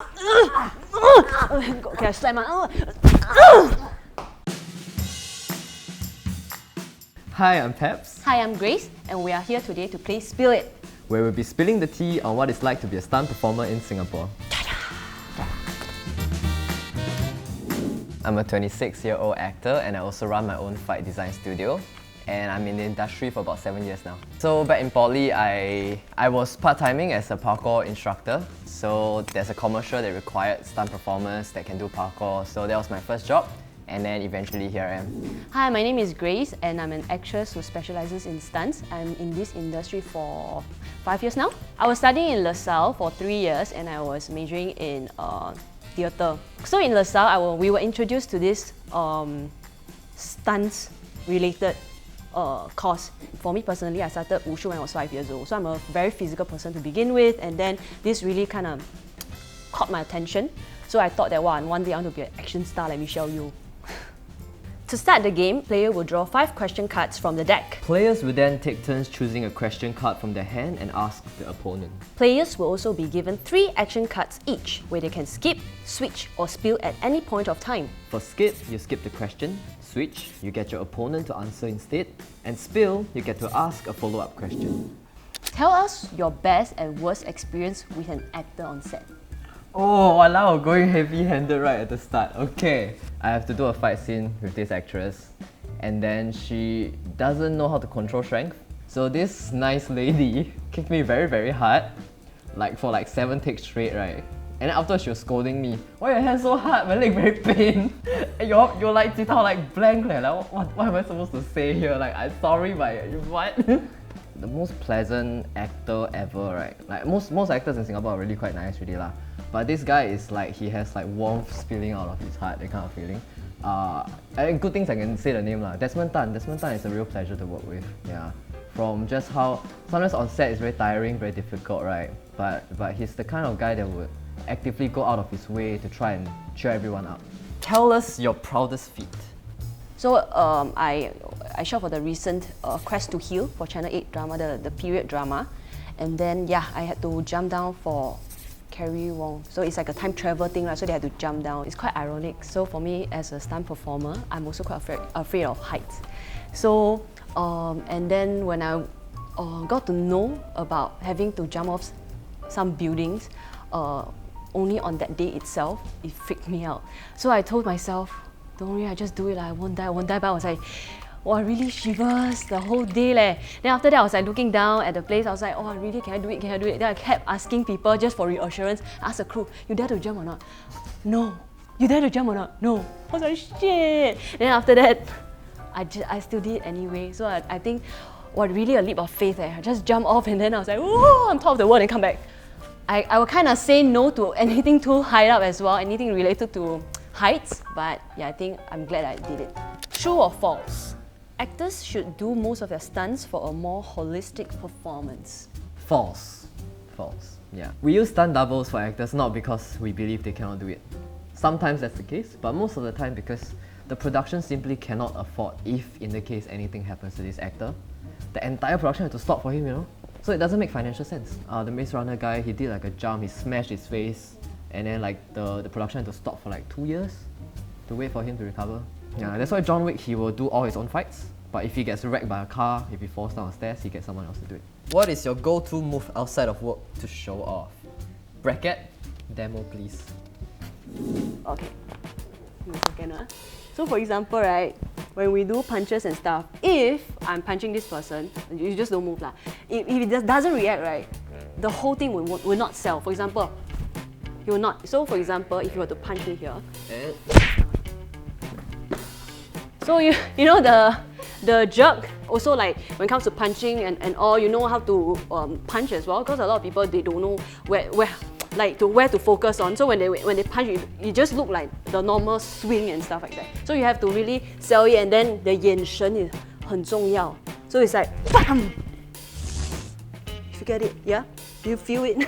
Okay, I slam my. Hi, I'm Peps, Hi, I'm Grace, and we are here today to play Spill It. where we'll be spilling the tea on what it's like to be a stunt performer in Singapore. I'm a 26-year-old actor and I also run my own fight design studio. And I'm in the industry for about 7 years now. So back in poly, I was part-timing as a parkour instructor. So there's a commercial that required stunt performers that can do parkour. So that was my first job. And then eventually here I am. Hi, my name is Grace, and I'm an actress who specializes in stunts. I'm in this industry for 5 years now. I was studying in LaSalle for 3 years, and I was majoring in theatre. So in LaSalle, we were introduced to this stunts-related course. For me personally, I started wushu when I was 5 years old. So I'm a very physical person to begin with, and then this really kind of caught my attention. So I thought that one day I want to be an action star like Michelle Yeoh. To start the game, player will draw 5 question cards from the deck. Players will then take turns choosing a question card from their hand and ask the opponent. Players will also be given 3 action cards each, where they can skip, switch, or spill at any point of time. For skip, you skip the question. Switch, you get your opponent to answer instead. And spill, you get to ask a follow-up question. Tell us your best and worst experience with an actor on set. Oh, walao, going heavy-handed right at the start. Okay, I have to do a fight scene with this actress, and then she doesn't know how to control strength. So this nice lady kicked me very, very hard, for 7 takes straight, right? And then after she was scolding me, why your hand so hard? My leg very pain. And you're like, blank, what am I supposed to say here? I'm sorry, but what? The most pleasant actor ever, right? Most actors in Singapore are really quite nice, really lah. But this guy is he has warmth spilling out of his heart, that kind of feeling. And good things I can say the name lah. Desmond Tan. Desmond Tan is a real pleasure to work with. Yeah. From just how sometimes on set it's very tiring, very difficult, right? But he's the kind of guy that would actively go out of his way to try and cheer everyone up. Tell us your proudest feat. So I shot for the recent Quest to Heal for Channel 8 drama, the period drama. And then yeah, I had to jump down for Carrie Wong. So it's like a time travel thing, right? So they had to jump down. It's quite ironic. So for me as a stunt performer, I'm also quite afraid of heights. So and then when I got to know about having to jump off some buildings, only on that day itself, it freaked me out. So I told myself, don't worry, I just do it, I won't die. But I was like, I really shivers the whole day leh. Then after that I was looking down at the place, I was like, really, can I do it? Then I kept asking people just for reassurance, ask the crew, you dare to jump or not? No. You dare to jump or not? No. I was like, shit. Then after that, I still did it anyway. So I think, really a leap of faith I just jumped off and then I was like, whoa, on top of the world and come back. I would kind of say no to anything too high up as well, anything related to heights, but yeah, I think I'm glad I did it. True or false? Actors should do most of their stunts for a more holistic performance. False. False. Yeah. We use stunt doubles for actors not because we believe they cannot do it. Sometimes that's the case, but most of the time because the production simply cannot afford, if in the case anything happens to this actor, the entire production had to stop for him, you know? So it doesn't make financial sense. The Maze Runner guy, he did a jump, he smashed his face, and then the production had to stop for 2 years to wait for him to recover. Yeah, that's why John Wick, he will do all his own fights, but if he gets wrecked by a car, if he falls down the stairs, he gets someone else to do it. What is your go-to move outside of work to show off? Bracket, demo please. Okay, give me a second. So for example, right, when we do punches and stuff, if I'm punching this person, you just don't move lah. If it just doesn't react, right, the whole thing will not sell. For example, you will not. So for example, if you were to punch me here, so you know the jerk also when it comes to punching and all, you know how to punch as well, because a lot of people they don't know where to focus on. So when they punch, it just look like the normal swing and stuff like that. So you have to really sell it, and then the 眼神 is 很重要. So it's like bam. You get it? Yeah? Do you feel it?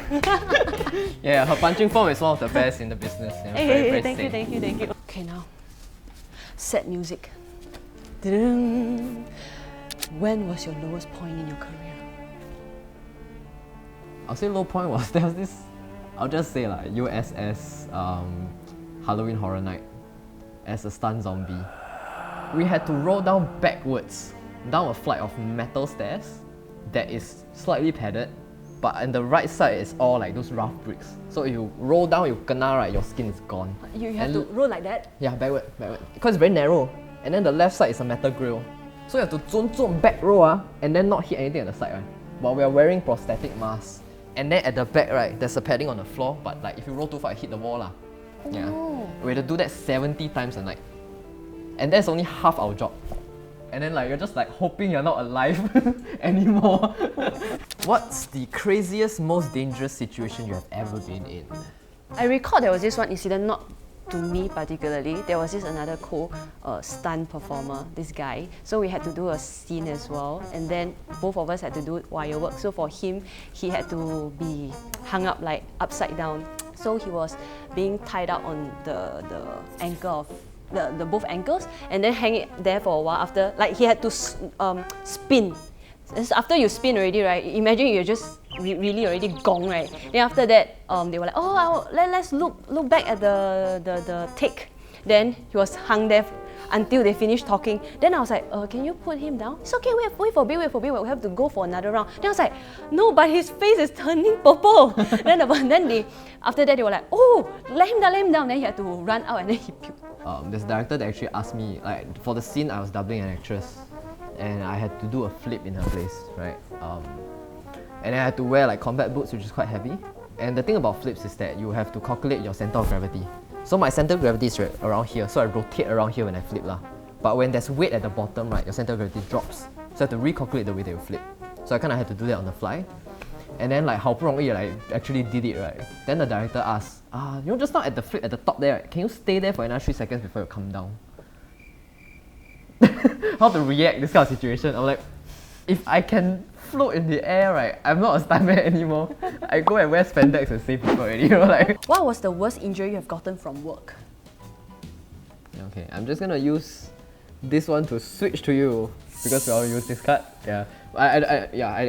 Yeah, her punching form is one of the best in the business. You know, very thank you. Okay, now set music. When was your lowest point in your career? I'll say low point was there was this I'll just say like USS Halloween Horror Night as a stunt zombie. We had to roll down backwards down a flight of metal stairs that is slightly padded, but on the right side is all like those rough bricks. So if you roll down, you kena, right, your skin is gone. You have to roll like that? Yeah, backward. Because it's very narrow. And then the left side is a metal grill. So you have to zone back row and then not hit anything at the side, right? But we are wearing prosthetic masks. And then at the back, right, there's a padding on the floor, but like if you roll too far, it hit the wall lah. Yeah. We had to do that 70 times a night. And that's only half our job. And then like you're just like hoping you're not alive anymore. What's the craziest, most dangerous situation you have ever been in? I recall there was this one incident, not to me particularly. There was this another stunt performer, this guy. So we had to do a scene as well, and then both of us had to do wire work. So for him, he had to be hung up like upside down. So he was being tied up on the ankle of the both ankles, and then hang it there for a while. After, like, he had to spin. After you spin already, right? Imagine you're just really already gone, right? Then after that, they were like, oh, let's look back at the take. Then he was hung there until they finished talking. Then I was like, can you put him down? It's okay, wait for a bit, we have to go for another round. Then I was like, no, but his face is turning purple. then after that they were like, oh, let him down. Then he had to run out and then he puked. This director that actually asked me, like, for the scene I was doubling an actress and I had to do a flip in her place, right? And I had to wear like combat boots, which is quite heavy. And the thing about flips is that you have to calculate your center of gravity. So my center of gravity is right around here, so I rotate around here when I flip lah. But when there's weight at the bottom, right, your center of gravity drops. So I have to recalculate the way that you flip. So I kind of had to do that on the fly. And then like 好不容易 I actually did it, right? Then the director asked, you know, just now at the flip at the top there, right, can you stay there for another 3 seconds before you come down? How to react this kind of situation? I'm like, if I can float in the air, right, I'm not a stuntman anymore. I go and wear spandex and save people already, you know, like. What was the worst injury you have gotten from work? Okay, I'm just gonna use this one to switch to you because we all use this card. Yeah, I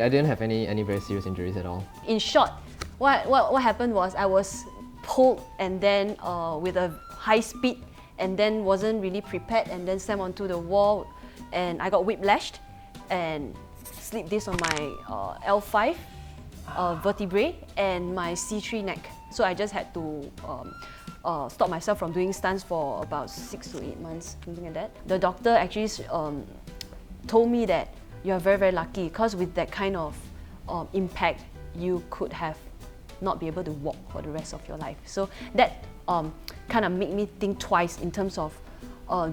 didn't have any very serious injuries at all. In short, what happened was I was pulled and then with a high speed and then wasn't really prepared and then slammed onto the wall and I got whiplashed and slipped disc on my L5 vertebrae and my C3 neck. So I just had to stop myself from doing stunts for about 6 to 8 months, something like that. The doctor actually told me that you're very, very lucky because with that kind of impact, you could have not be able to walk for the rest of your life. So that kind of made me think twice in terms of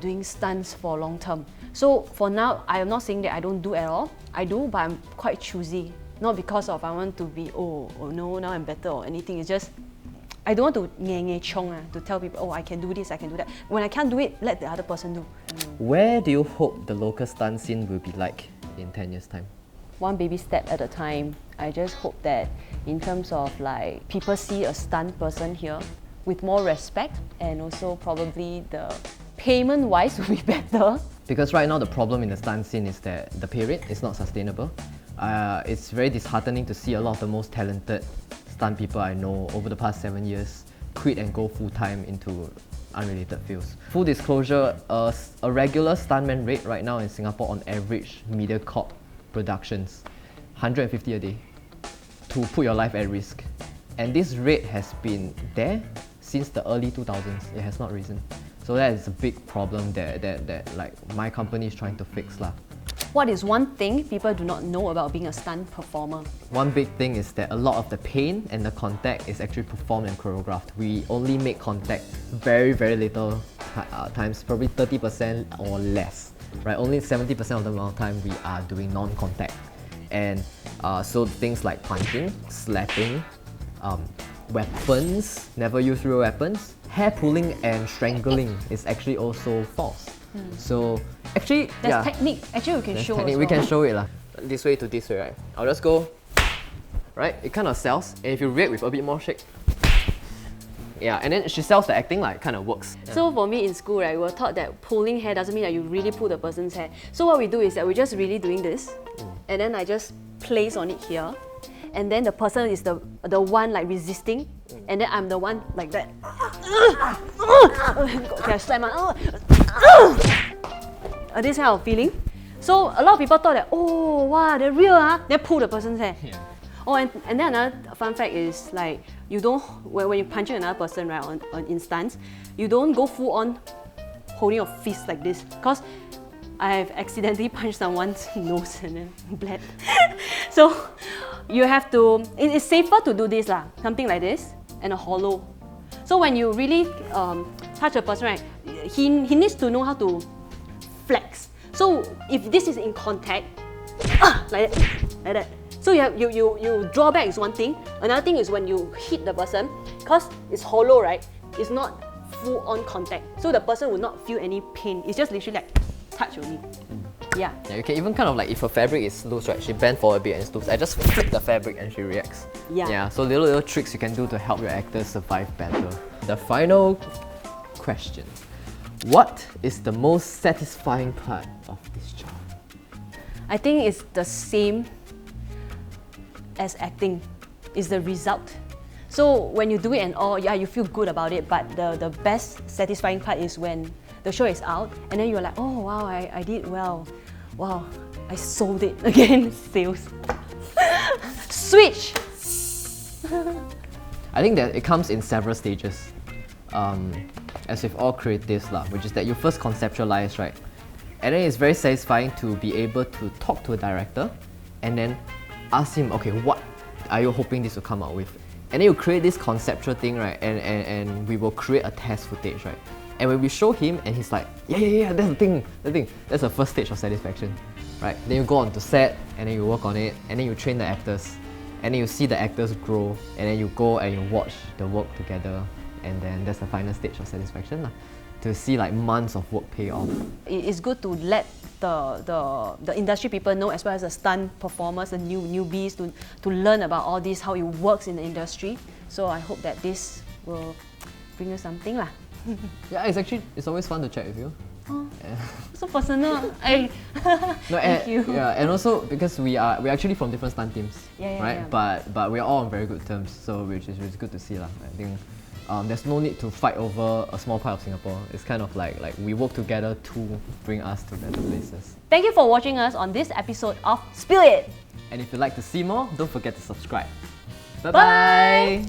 doing stunts for long term. So for now, I am not saying that I don't do at all. I do, but I'm quite choosy. Not because of I want to be, oh no, now I'm better or anything. It's just, I don't want to tell people, oh, I can do this, I can do that. When I can't do it, let the other person do. Where do you hope the local stunt scene will be like in 10 years' time? One baby step at a time. I just hope that in terms of like, people see a stunt person here with more respect and also probably the payment-wise will be better. Because right now the problem in the stunt scene is that the pay rate is not sustainable. It's very disheartening to see a lot of the most talented stunt people I know over the past 7 years quit and go full-time into unrelated fields. Full disclosure, a regular stuntman rate right now in Singapore on average MediaCorp productions, 150 a day to put your life at risk. And this rate has been there since the early 2000s. It has not risen. So that is a big problem that like my company is trying to fix lah. What is one thing people do not know about being a stunt performer? One big thing is that a lot of the pain and the contact is actually performed and choreographed. We only make contact very, very little times, probably 30% or less, right? Only 70% of the amount of time we are doing non-contact. And so things like punching, slapping, weapons, never use real weapons, hair pulling and strangling is actually also false. So actually, there's technique. Actually, we can show technique. We can show it lah. This way to this way, right? I'll just go, right? It kind of sells, and if you react with a bit more shake, yeah, and then she sells the acting like kind of works. Yeah. So for me in school, right, we were taught that pulling hair doesn't mean that you really pull the person's hair. So what we do is that we're just really doing this, and then I just place on it here, and then the person is the one like resisting and then I'm the one like that. Okay, I slap my this kind of feeling. So a lot of people thought that, oh wow, they're real, they pull the person's hair. Yeah. Oh, and then another fun fact is like you don't when you punch another person right on stunts, you don't go full on holding your fist like this, because I have accidentally punched someone's nose and then bled. So you have to. It's safer to do this something like this and a hollow. So when you really touch a person, right, he needs to know how to flex. So if this is in contact, like that. So you draw back is one thing. Another thing is when you hit the person, because it's hollow, right? It's not full on contact. So the person will not feel any pain. It's just literally like touch only. Yeah. Yeah, you can even kind of like, if her fabric is loose, right, she bend forward a bit and it's loose, I just flip the fabric and she reacts. Yeah. Yeah, so little tricks you can do to help your actors survive better. The final question. What is the most satisfying part of this job? I think it's the same as acting, is the result. So when you do it and all, yeah, you feel good about it, but the best satisfying part is when the show is out and then you're like, oh wow, I did well. Wow, I sold it again. Sales. Switch! I think that it comes in several stages. As with all creatives, which is that you first conceptualize, right? And then it's very satisfying to be able to talk to a director and then ask him, okay, what are you hoping this will come out with? And then you create this conceptual thing, right? And we will create a test footage, right? And when we show him and he's like, yeah, that's the thing. That's the first stage of satisfaction, right? Then you go on to set and then you work on it and then you train the actors and then you see the actors grow and then you go and you watch the work together, and then that's the final stage of satisfaction, to see like months of work pay off. It's good to let the industry people know, as well as the stunt performers, the newbies, to learn about all this, how it works in the industry. So I hope that this will bring you something lah. Yeah, it's always fun to chat with you. Oh, yeah. So personal. Thank you. Yeah, and also because we're actually from different stunt teams, right? Yeah. But we're all on very good terms, so which is good to see lah. I think there's no need to fight over a small part of Singapore. It's kind of like we work together to bring us to better places. Thank you for watching us on this episode of Spill It! And if you'd like to see more, don't forget to subscribe. Bye!